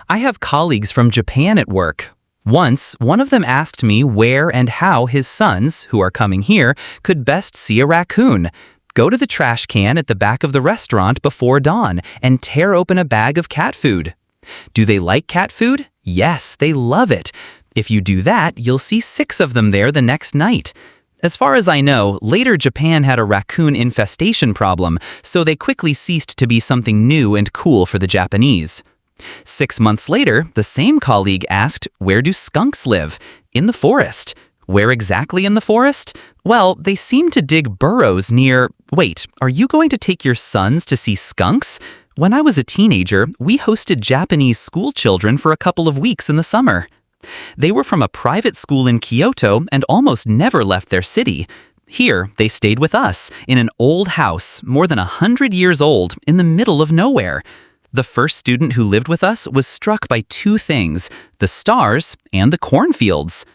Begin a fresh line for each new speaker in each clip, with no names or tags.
I have colleagues from Japan at work. Once, one of them asked me where and how his sons, who are coming here, could best see a raccoon. Go to the trash can at the back of the restaurant before dawn and tear open a bag of cat food. Do they like cat food? Yes, they love it. If you do that, you'll see 6 of them there the next night. As far as I know, later Japan had a raccoon infestation problem, so they quickly ceased to be something new and cool for the Japanese. 6 months later, the same colleague asked, where do skunks live? In the forest. Where exactly in the forest? Well, they seem to dig burrows near... Wait, are you going to take your sons to see skunks? When I was a teenager, we hosted Japanese school children for a couple of weeks in the summer. They were from a private school in Kyoto and almost never left their city. Here, they stayed with us, in an old house, more than 100 years old, in the middle of nowhere. The first student who lived with us was struck by 2 things, the stars and the cornfields.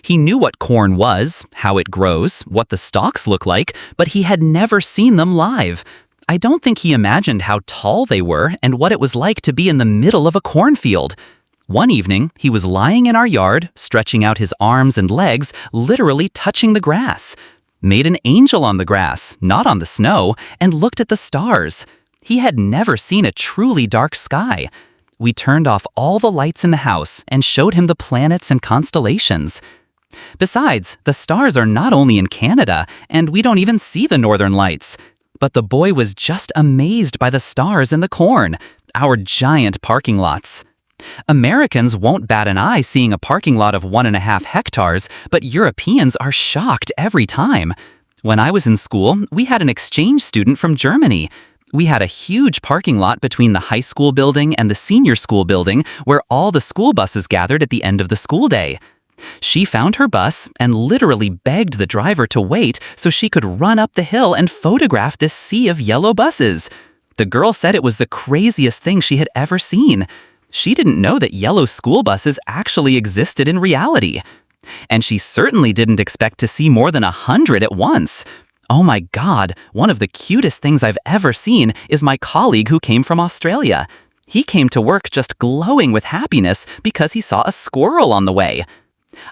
He knew what corn was, how it grows, what the stalks look like, but he had never seen them live. I don't think he imagined how tall they were and what it was like to be in the middle of a cornfield. One evening, he was lying in our yard, stretching out his arms and legs, literally touching the grass. Made an angel on the grass, not on the snow, and looked at the stars. He had never seen a truly dark sky. We turned off all the lights in the house and showed him the planets and constellations. Besides, the stars are not only in Canada, and we don't even see the northern lights. But the boy was just amazed by the stars in the corn, our giant parking lots. Americans won't bat an eye seeing a parking lot of 1.5 hectares, but Europeans are shocked every time. When I was in school, we had an exchange student from Germany. We had a huge parking lot between the high school building and the senior school building where all the school buses gathered at the end of the school day. She found her bus and literally begged the driver to wait so she could run up the hill and photograph this sea of yellow buses. The girl said it was the craziest thing she had ever seen. She didn't know that yellow school buses actually existed in reality. And she certainly didn't expect to see more than 100 at once. Oh my God, one of the cutest things I've ever seen is my colleague who came from Australia. He came to work just glowing with happiness because he saw a squirrel on the way.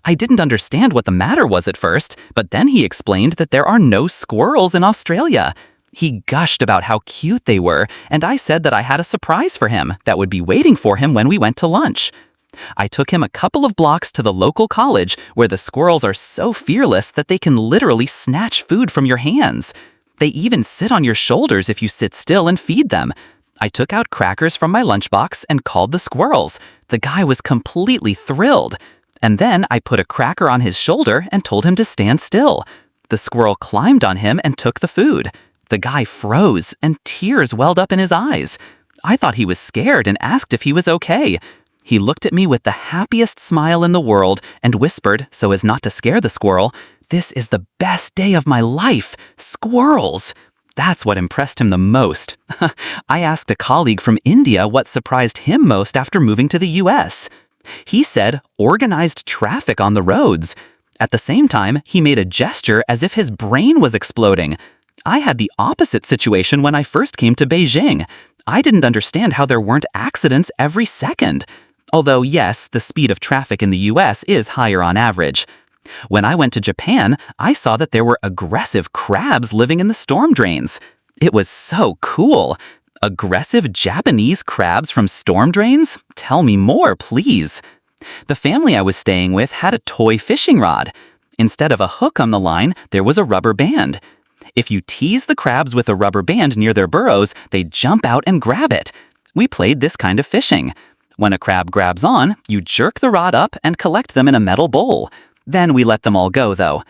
I didn't understand what the matter was at first, but then he explained that there are no squirrels in Australia. He gushed about how cute they were, and I said that I had a surprise for him that would be waiting for him when we went to lunch. I took him a couple of blocks to the local college where the squirrels are so fearless that they can literally snatch food from your hands. They even sit on your shoulders if you sit still and feed them. I took out crackers from my lunchbox and called the squirrels. The guy was completely thrilled. And then I put a cracker on his shoulder and told him to stand still. The squirrel climbed on him and took the food. The guy froze and tears welled up in his eyes. I thought he was scared and asked if he was okay. He looked at me with the happiest smile in the world and whispered, so as not to scare the squirrel, "This is the best day of my life! Squirrels!" That's what impressed him the most. I asked a colleague from India what surprised him most after moving to the US. He said organized traffic on the roads. At the same time, he made a gesture as if his brain was exploding. I had the opposite situation when I first came to Beijing. I didn't understand how there weren't accidents every second. Although, yes, the speed of traffic in the US is higher on average. When I went to Japan, I saw that there were aggressive crabs living in the storm drains. It was so cool. Aggressive Japanese crabs from storm drains? Tell me more, please. The family I was staying with had a toy fishing rod. Instead of a hook on the line, there was a rubber band. If you tease the crabs with a rubber band near their burrows, they jump out and grab it. We played this kind of fishing. When a crab grabs on, you jerk the rod up and collect them in a metal bowl. Then we let them all go, though.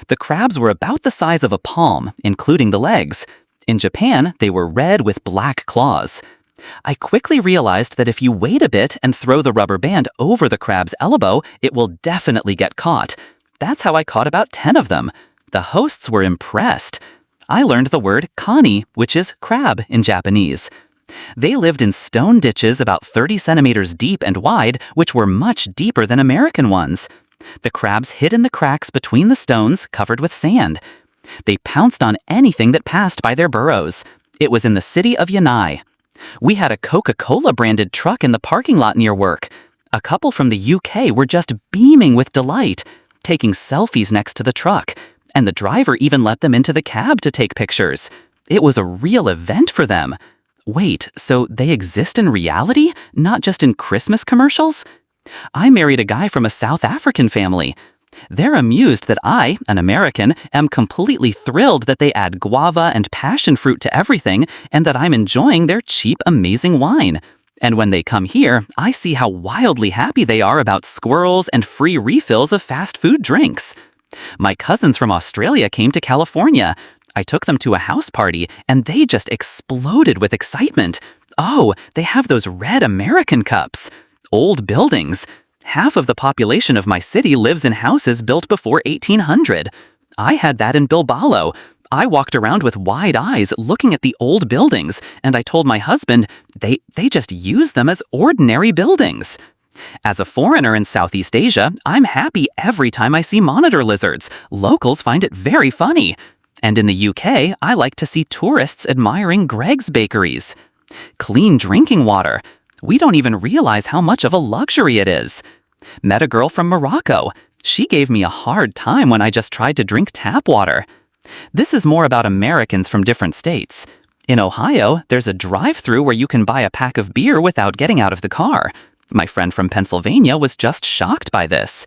The crabs were about the size of a palm, including the legs. In Japan, they were red with black claws. I quickly realized that if you wait a bit and throw the rubber band over the crab's elbow, it will definitely get caught. That's how I caught about 10 of them. The hosts were impressed. I learned the word kani, which is crab in Japanese. They lived in stone ditches about 30 centimeters deep and wide, which were much deeper than American ones. The crabs hid in the cracks between the stones covered with sand. They pounced on anything that passed by their burrows. It was in the city of Yanai. We had a Coca-Cola branded truck in the parking lot near work. A couple from the UK were just beaming with delight, taking selfies next to the truck, and the driver even let them into the cab to take pictures. It was a real event for them. Wait, so they exist in reality, not just in Christmas commercials? I married a guy from a South African family. They're amused that I, an American, am completely thrilled that they add guava and passion fruit to everything and that I'm enjoying their cheap, amazing wine. And when they come here, I see how wildly happy they are about squirrels and free refills of fast food drinks. My cousins from Australia came to California. I took them to a house party, and they just exploded with excitement. Oh, they have those red American cups. Old buildings. Half of the population of my city lives in houses built before 1800. I had that in Bilbao. I walked around with wide eyes looking at the old buildings, and I told my husband they just use them as ordinary buildings. As a foreigner in Southeast Asia, I'm happy every time I see monitor lizards. Locals find it very funny. And in the UK, I like to see tourists admiring Greggs bakeries. Clean drinking water. We don't even realize how much of a luxury it is. Met a girl from Morocco. She gave me a hard time when I just tried to drink tap water. This is more about Americans from different states. In Ohio, there's a drive-thru where you can buy a pack of beer without getting out of the car. My friend from Pennsylvania was just shocked by this.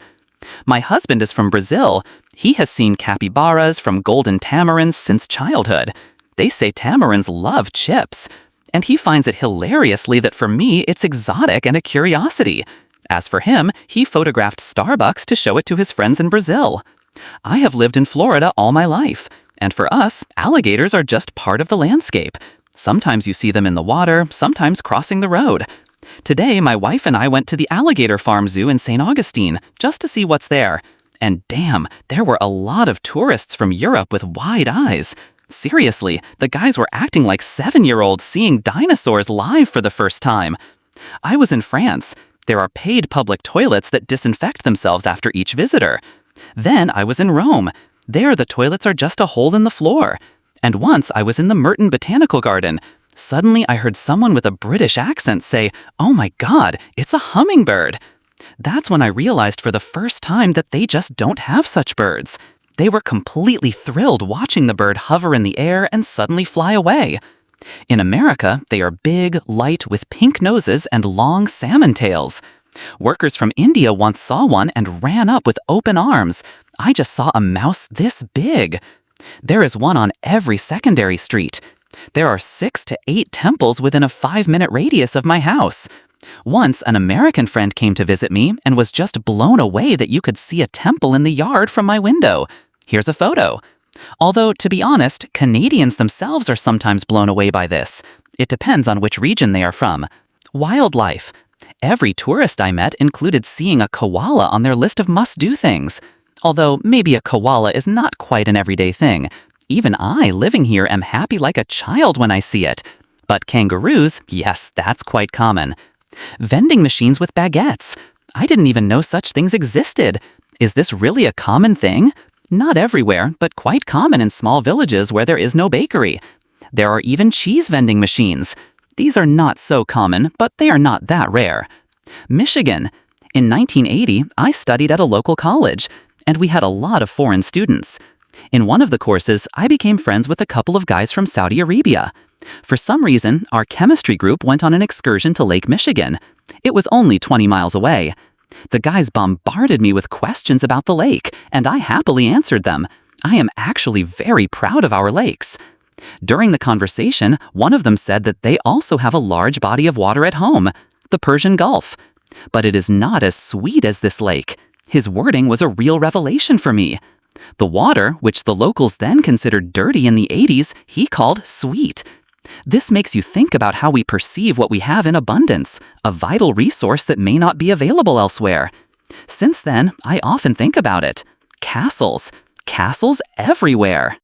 My husband is from Brazil. He has seen capybaras from golden tamarins since childhood. They say tamarins love chips. And he finds it hilariously that for me, it's exotic and a curiosity. As for him, he photographed Starbucks to show it to his friends in Brazil. I have lived in Florida all my life, and for us, alligators are just part of the landscape. Sometimes you see them in the water, sometimes crossing the road. Today, my wife and I went to the Alligator Farm Zoo in St. Augustine just to see what's there. And damn, there were a lot of tourists from Europe with wide eyes. Seriously, the guys were acting like 7-year-olds seeing dinosaurs live for the first time. I was in France. There are paid public toilets that disinfect themselves after each visitor. Then I was in Rome. There the toilets are just a hole in the floor. And once I was in the Merton Botanical Garden. Suddenly I heard someone with a British accent say, "Oh my God, it's a hummingbird." That's when I realized for the first time that they just don't have such birds. They were completely thrilled watching the bird hover in the air and suddenly fly away. In America, they are big, light, with pink noses and long salmon tails. Workers from India once saw one and ran up with open arms. I just saw a mouse this big. There is one on every secondary street. There are 6 to 8 temples within a 5-minute radius of my house. Once, an American friend came to visit me and was just blown away that you could see a temple in the yard from my window. Here's a photo. Although, to be honest, Canadians themselves are sometimes blown away by this. It depends on which region they are from. Wildlife. Every tourist I met included seeing a koala on their list of must-do things. Although maybe a koala is not quite an everyday thing. Even I, living here, am happy like a child when I see it. But kangaroos, yes, that's quite common. Vending machines with baguettes. I didn't even know such things existed. Is this really a common thing? Not everywhere, but quite common in small villages where there is no bakery. There are even cheese vending machines. These are not so common, but they are not that rare. Michigan. In 1980, I studied at a local college, and we had a lot of foreign students. In one of the courses, I became friends with a couple of guys from Saudi Arabia. For some reason, our chemistry group went on an excursion to Lake Michigan. It was only 20 miles away. The guys bombarded me with questions about the lake, and I happily answered them. I am actually very proud of our lakes. During the conversation, one of them said that they also have a large body of water at home, the Persian Gulf. But it is not as sweet as this lake. His wording was a real revelation for me. The water, which the locals then considered dirty in the 80s, he called sweet. This makes you think about how we perceive what we have in abundance, a vital resource that may not be available elsewhere. Since then, I often think about it. Castles. Castles everywhere.